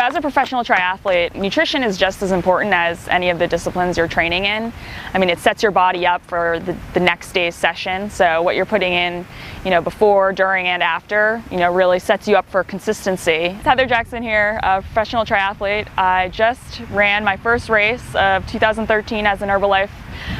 as a professional triathlete, nutrition is just as important as any of the disciplines you're training in. I mean, it sets your body up for the next day's session. So what you're putting in, before, during, and after, really sets you up for consistency. Heather Jackson here, a professional triathlete. I just ran my first race of 2013 as an Herbalife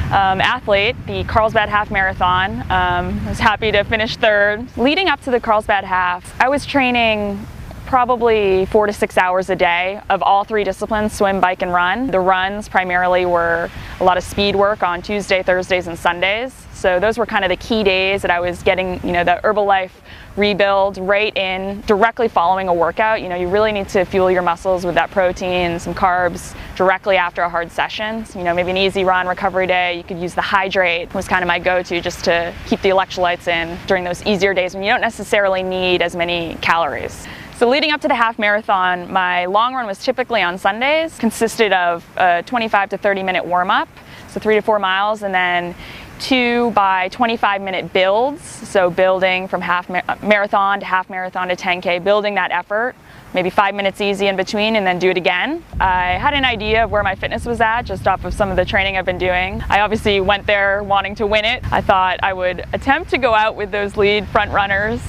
athlete, the Carlsbad Half Marathon. I was happy to finish third. Leading up to the Carlsbad Half, I was training probably 4 to 6 hours a day of all three disciplines, swim, bike, and run. The runs primarily were a lot of speed work on Tuesday, Thursdays, and Sundays. So those were kind of the key days that I was getting, the Herbalife rebuild right in, directly following a workout. You really need to fuel your muscles with that protein, some carbs directly after a hard session. So, maybe an easy run, recovery day, you could use the hydrate was kind of my go-to just to keep the electrolytes in during those easier days when you don't necessarily need as many calories. So leading up to the half marathon, my long run was typically on Sundays, consisted of a 25 to 30 minute warm up, so 3 to 4 miles, and then 2 by 25-minute builds, so building from half marathon to 10K, building that effort, maybe 5 minutes easy in between, and then do it again. I had an idea of where my fitness was at just off of some of the training I've been doing. I obviously went there wanting to win it. I thought I would attempt to go out with those lead front runners,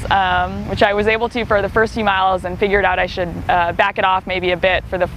which I was able to for the first few miles, and figured out I should back it off maybe a bit for the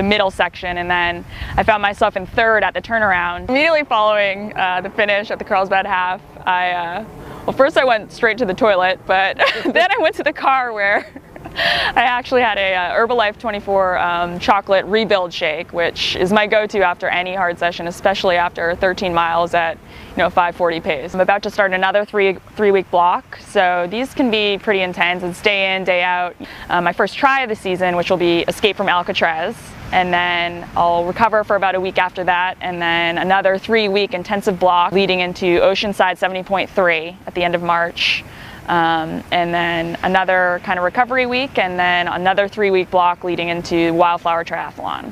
middle section, and then I found myself in third at the turnaround. Immediately following the finish at the Carlsbad Half, well, first I went straight to the toilet, but then I went to the car where I actually had a Herbalife 24 chocolate rebuild shake, which is my go-to after any hard session, especially after 13 miles at 5:40 pace. I'm about to start another three-week block, so these can be pretty intense. It's day in, day out. My first try of the season, which will be Escape from Alcatraz, and then I'll recover for about a week after that, and then another 3-week intensive block leading into Oceanside 70.3 at the end of March. And then another kind of recovery week, and then another 3-week block leading into Wildflower Triathlon.